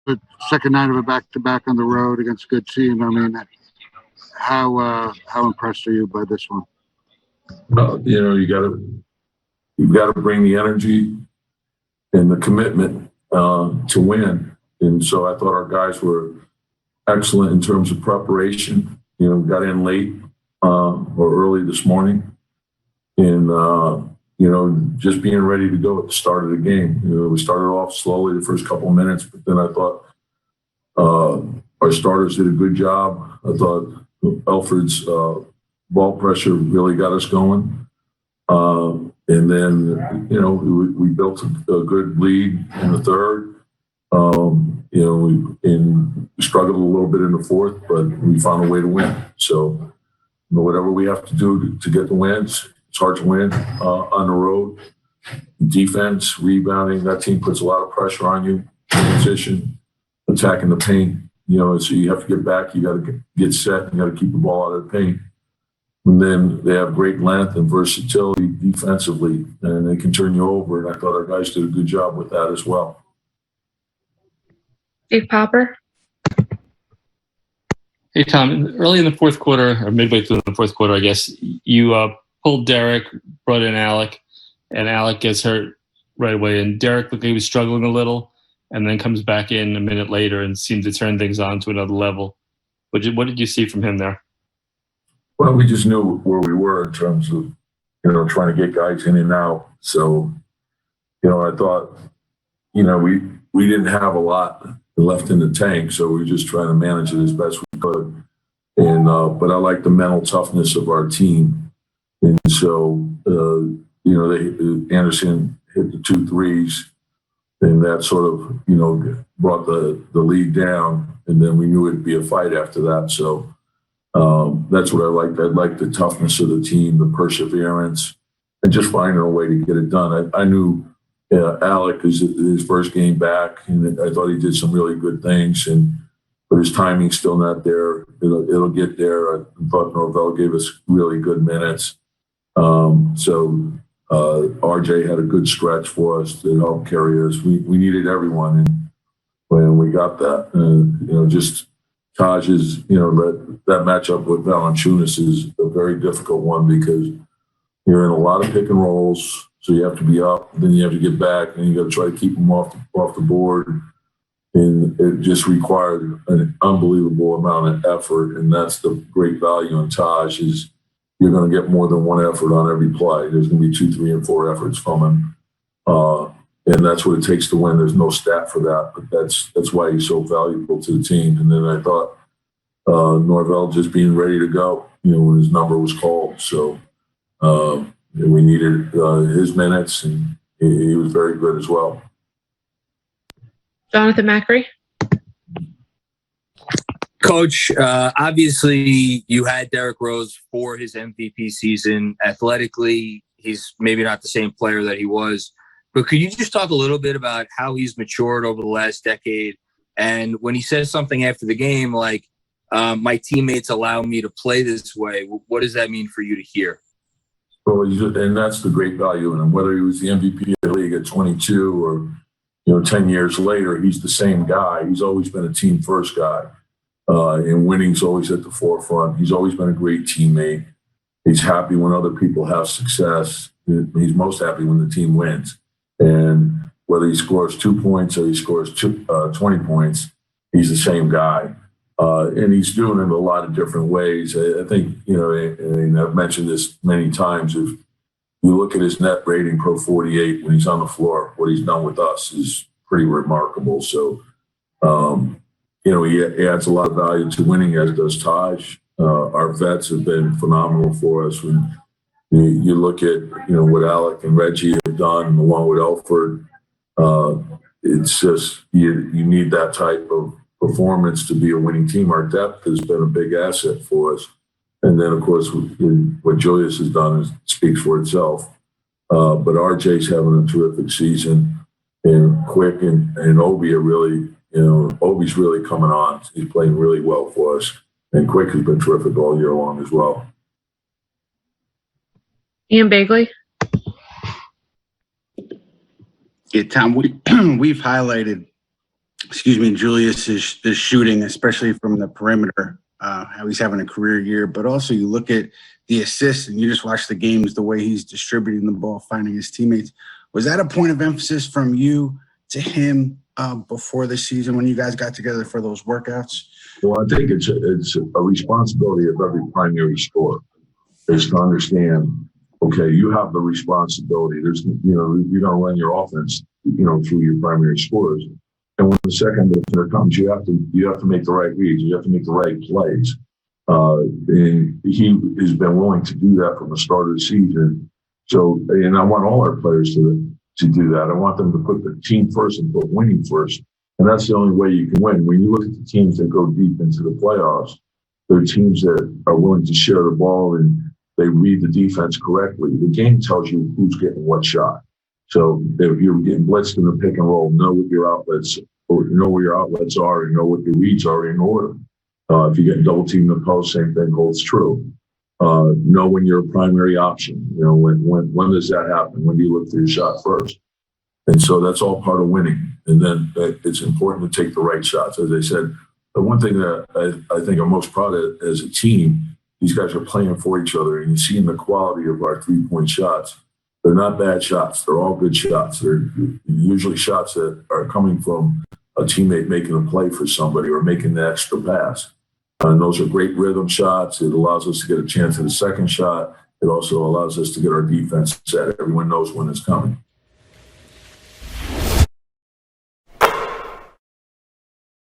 the second night of a back-to-back on the road against a good team. I mean, how impressed are you by this one? Well, you've got to bring the energy and the commitment to win. And so I thought our guys were excellent in terms of preparation. Got in late or early this morning, and just being ready to go at the start of the game. We started off slowly the first couple of minutes, but then I thought our starters did a good job. I thought Alfred's ball pressure really got us going. And then, we built a good lead in the third. We struggled a little bit in the fourth, but we found a way to win. So, whatever we have to do to get the wins, it's hard to win on the road. Defense, rebounding, that team puts a lot of pressure on you. Transition, attacking the paint. So you have to get back. You got to get set. You got to keep the ball out of the paint. And then they have great length and versatility defensively, and they can turn you over. And I thought our guys did a good job with that as well. Steve Popper. Hey, Tom, early in the fourth quarter, or midway through the fourth quarter, I guess, you pulled Derrick, brought in Alec, and Alec gets hurt right away. And Derrick looked like he was struggling a little, and then comes back in a minute later and seemed to turn things on to another level. What did you see from him there? Well, we just knew where we were in terms of, trying to get guys in and out. So, I thought, we didn't have a lot left in the tank, so we were just trying to manage it as best we could. And but I like the mental toughness of our team. And so, Anderson hit the 2 threes, and that sort of, brought the lead down. And then we knew it'd be a fight after that. So that's what I liked. I liked the toughness of the team, the perseverance, and just finding a way to get it done. I knew Alec is his first game back, and I thought he did some really good things. But his timing's still not there. It'll get there. I thought Norvell gave us really good minutes. So RJ had a good stretch for us to help carry us. We needed everyone, and when we got that, just Taj's, that matchup with Valanciunas is a very difficult one because you're in a lot of pick and rolls, so you have to be up, then you have to get back, and you got to try to keep them off the board. And it just required an unbelievable amount of effort, and that's the great value in Taj is you're going to get more than one effort on every play. There's going to be 2, 3, and 4 efforts from him, and that's what it takes to win. There's no stat for that, but that's why he's so valuable to the team. And then I thought Norvell just being ready to go, when his number was called. So we needed his minutes, and he was very good as well. Jonathan Macri. Coach, obviously you had Derrick Rose for his MVP season. Athletically, he's maybe not the same player that he was, but could you just talk a little bit about how he's matured over the last decade? And when he says something after the game, like, my teammates allow me to play this way, what does that mean for you to hear? Well, and that's the great value in him, whether he was the MVP of the league at 22 or 10 years later, he's the same guy. He's always been a team first guy. And winning's always at the forefront. He's always been a great teammate. He's happy when other people have success. He's most happy when the team wins. And whether he scores 2 points or he scores 20 points, he's the same guy. And he's doing it in a lot of different ways. I think, and I've mentioned this many times, if you look at his net rating, Pro 48, when he's on the floor, what he's done with us is pretty remarkable. So, he adds a lot of value to winning, as does Taj. Our vets have been phenomenal for us. When you look at, what Alec and Reggie have done along with Alfred, it's just, you need that type of performance to be a winning team. Our depth has been a big asset for us. And then, of course, what Julius has done speaks for itself. But RJ's having a terrific season, and Quick and Obi are really, Obi's really coming on. He's playing really well for us. And Quick has been terrific all year long as well. Ian Bagley. Yeah, Tom, we've highlighted Julius is shooting, especially from the perimeter, how he's having a career year. But also you look at the assists and you just watch the games, the way he's distributing the ball, finding his teammates. Was that a point of emphasis from you to him before the season when you guys got together for those workouts? Well, I think it's a responsibility of every primary scorer is to understand, okay, you have the responsibility. There's, you're going to run your offense, through your primary scorers. And when the second defender comes, you have to make the right reads. You have to make the right plays. And he has been willing to do that from the start of the season. So, and I want all our players to do that. I want them to put the team first and put winning first. And that's the only way you can win. When you look at the teams that go deep into the playoffs, they're teams that are willing to share the ball and they read the defense correctly. The game tells you who's getting what shot. So if you're getting blitzed in the pick and roll, know what your outlets are and know what your reads are in order. If you get double teamed in the post, same thing holds true. Know when you're a primary option. When does that happen? When do you look for your shot first? And so that's all part of winning. And then it's important to take the right shots. As I said, the one thing that I think I'm most proud of as a team, these guys are playing for each other, and you see in the quality of our three-point shots. They're not bad shots. They're all good shots. They're usually shots that are coming from a teammate making a play for somebody or making the extra pass. And those are great rhythm shots. It allows us to get a chance at a second shot. It also allows us to get our defense set. Everyone knows when it's coming.